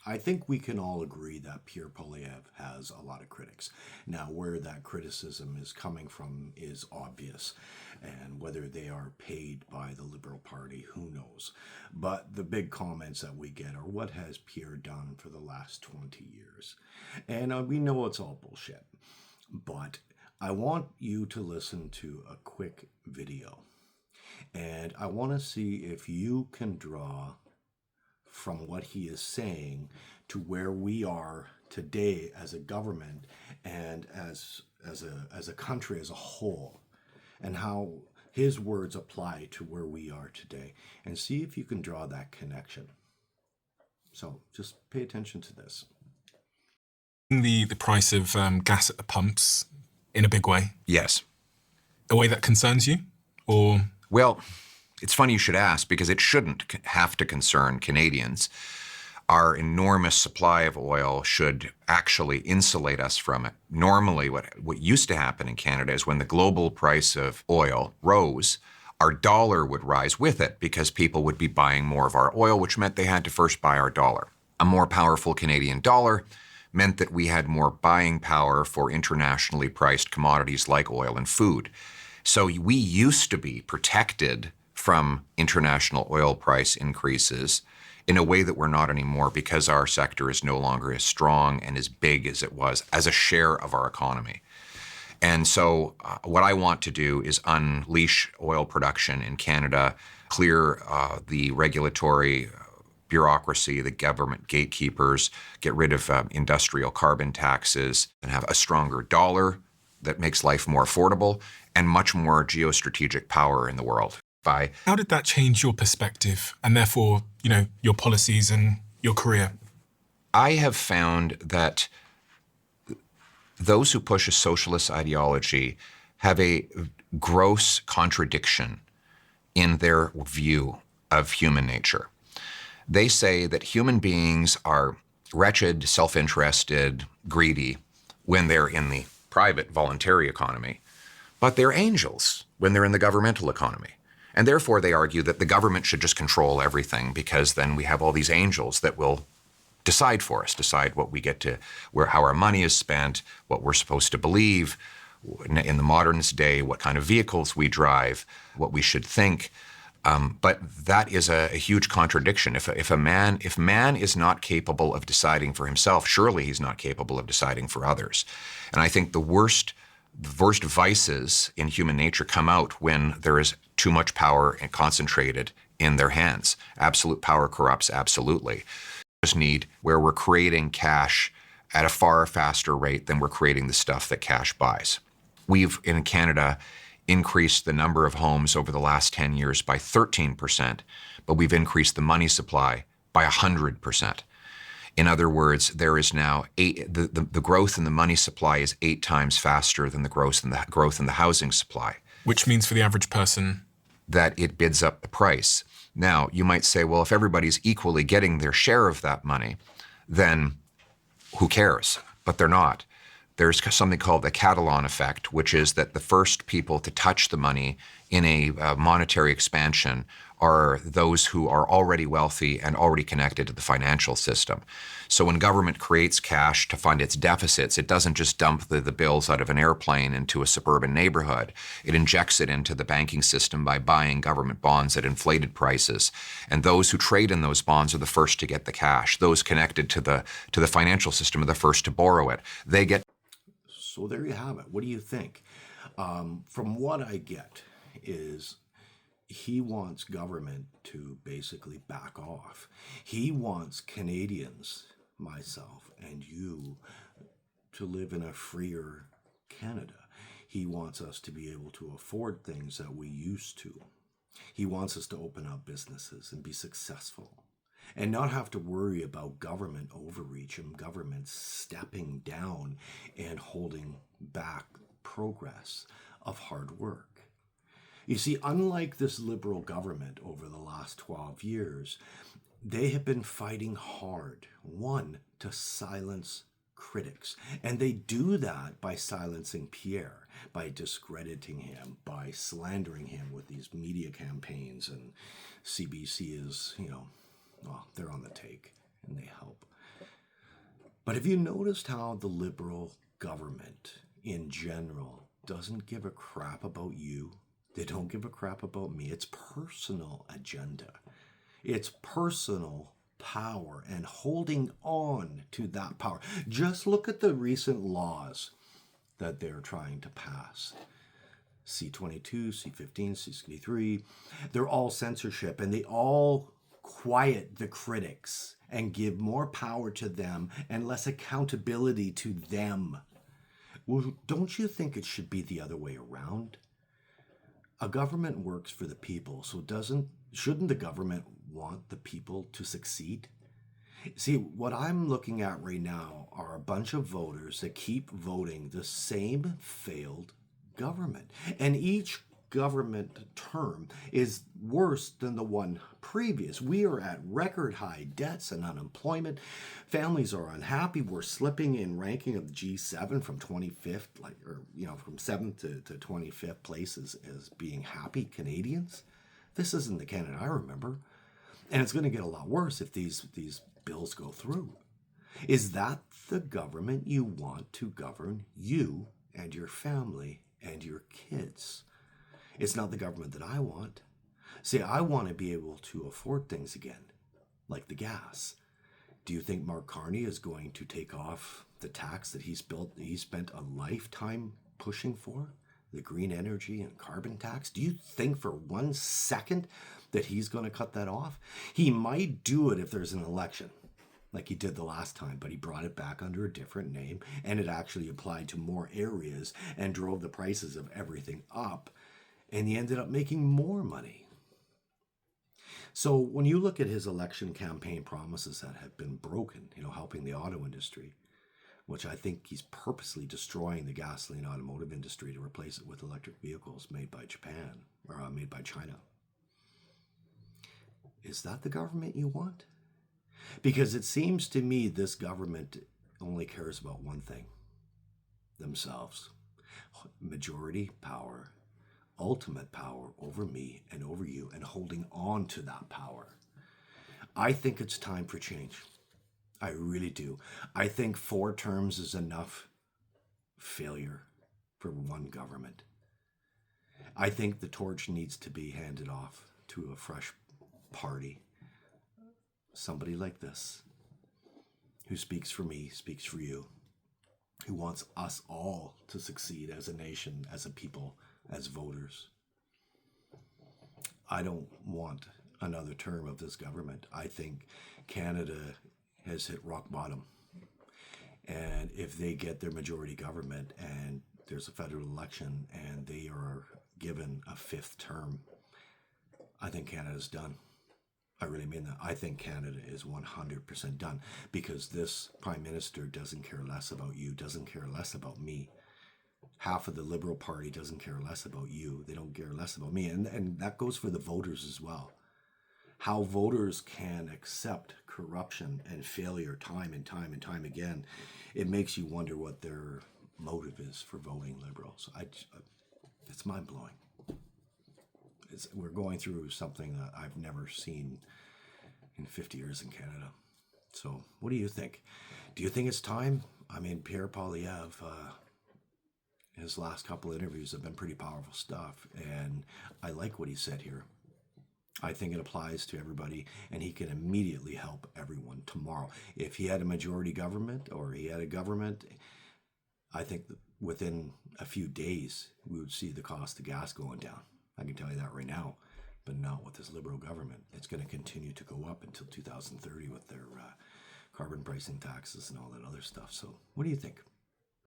I think we can all agree that Pierre has a lot of critics. Now, where that criticism is coming from is obvious, and whether they are paid by the Liberal Party, who knows. But the big comments that we get are, what has Pierre done for the last 20 years? And we know it's all bullshit. But I want you to listen to a quick video. And I want to see if you can draw from what he is saying to where we are today as a government and as a country as a whole, and how his words apply to where we are today, and see if you can draw that connection. So just pay attention to this. The price of gas at the pumps in a big way? Yes. A way that concerns you? Or? Well, it's funny you should ask, because it shouldn't have to concern Canadians. Our enormous supply of oil should actually insulate us from it. Normally, what used to happen in Canada is when the global price of oil rose, our dollar would rise with it because people would be buying more of our oil, which meant they had to first buy our dollar. A more powerful Canadian dollar meant that we had more buying power for internationally priced commodities like oil and food. So we used to be protected from international oil price increases in a way that we're not anymore, because our sector is no longer as strong and as big as it was as a share of our economy. And so what I want to do is unleash oil production in Canada, clear the regulatory bureaucracy, the government gatekeepers, get rid of industrial carbon taxes, and have a stronger dollar that makes life more affordable, and much more geostrategic power in the world. How did that change your perspective and therefore, your policies and your career? I have found that those who push a socialist ideology have a gross contradiction in their view of human nature. They say that human beings are wretched, self-interested, greedy when they're in the private, voluntary economy, but they're angels when they're in the governmental economy. And therefore, they argue that the government should just control everything, because then we have all these angels that will decide for us, decide what we get to, how our money is spent, what we're supposed to believe in the modern day, what kind of vehicles we drive, what we should think. But that is a huge contradiction. If man is not capable of deciding for himself, surely he's not capable of deciding for others. And I think the worst vices in human nature come out when there is too much power and concentrated in their hands. Absolute power corrupts absolutely. Just need where we're creating cash at a far faster rate than we're creating the stuff that cash buys. We've, in Canada, increased the number of homes over the last 10 years by 13%, but we've increased the money supply by 100%. In other words, there is now the growth in the money supply is 8 times faster than the growth in the housing supply. Which means for the average person? That it bids up the price. Now, you might say, well, if everybody's equally getting their share of that money, then who cares? But they're not. There's something called the Catalan effect, which is that the first people to touch the money in a monetary expansion are those who are already wealthy and already connected to the financial system. So when government creates cash to fund its deficits, it doesn't just dump the bills out of an airplane into a suburban neighborhood. It injects it into the banking system by buying government bonds at inflated prices. And those who trade in those bonds are the first to get the cash. Those connected to the financial system are the first to borrow it. They get. So there you have it. What do you think? From what I get is he wants government to basically back off. He wants Canadians, myself and you, to live in a freer Canada. He wants us to be able to afford things that we used to. He wants us to open up businesses and be successful and not have to worry about government overreach and government stepping down and holding back progress of hard work. You see, unlike this Liberal government over the last 12 years, they have been fighting hard, one, to silence critics. And they do that by silencing Pierre, by discrediting him, by slandering him with these media campaigns. And CBC is, well, they're on the take and they help. But have you noticed how the Liberal government in general doesn't give a crap about you? They don't give a crap about me. It's personal agenda. It's personal power and holding on to that power. Just look at the recent laws that they're trying to pass. C-22, C-15, C-63, they're all censorship, and they all quiet the critics and give more power to them and less accountability to them. Well, don't you think it should be the other way around? A government works for the people, so shouldn't the government want the people to succeed? See, what I'm looking at right now are a bunch of voters that keep voting the same failed government. And each government term is worse than the one previous. We are at record high debts and unemployment. Families are unhappy. We're slipping in ranking of the G7 from 25th, from 7th to 25th places as being happy Canadians. This isn't the Canada I remember. And it's going to get a lot worse if these bills go through. Is that the government you want to govern you and your family and your kids? It's not the government that I want. See, I want to be able to afford things again, like the gas. Do you think Mark Carney is going to take off the tax that he spent a lifetime pushing for? The green energy and carbon tax? Do you think for 1 second that he's going to cut that off? He might do it if there's an election, like he did the last time, but he brought it back under a different name, and it actually applied to more areas and drove the prices of everything up, and he ended up making more money. So when you look at his election campaign promises that have been broken, helping the auto industry, which I think he's purposely destroying the gasoline automotive industry to replace it with electric vehicles made by Japan, or made by China. Is that the government you want? Because it seems to me this government only cares about one thing: themselves. Majority power, ultimate power over me and over you, and holding on to that power. I think it's time for change. I really do. I think 4 terms is enough failure for one government. I think the torch needs to be handed off to a fresh party. Somebody like this, who speaks for me, speaks for you, who wants us all to succeed as a nation, as a people, as voters. I don't want another term of this government. I think Canada has hit rock bottom. And if they get their majority government and there's a federal election and they are given a 5th term, I think Canada's done. I really mean that. I think Canada is 100% done, because this Prime Minister doesn't care less about you, doesn't care less about me. Half of the Liberal Party doesn't care less about you. They don't care less about me. And that goes for the voters as well. How voters can accept corruption and failure time and time and time again, it makes you wonder what their motive is for voting Liberal. So it's mind-blowing. We're going through something that I've never seen in 50 years in Canada. So what do you think? Do you think it's time? I mean, Pierre Poilievre, his last couple of interviews have been pretty powerful stuff, and I like what he said here. I think it applies to everybody, and he can immediately help everyone tomorrow. If he had a majority government, or he had a government, I think that within a few days, we would see the cost of gas going down. I can tell you that right now, but not with this Liberal government. It's going to continue to go up until 2030 with their carbon pricing taxes and all that other stuff. So what do you think?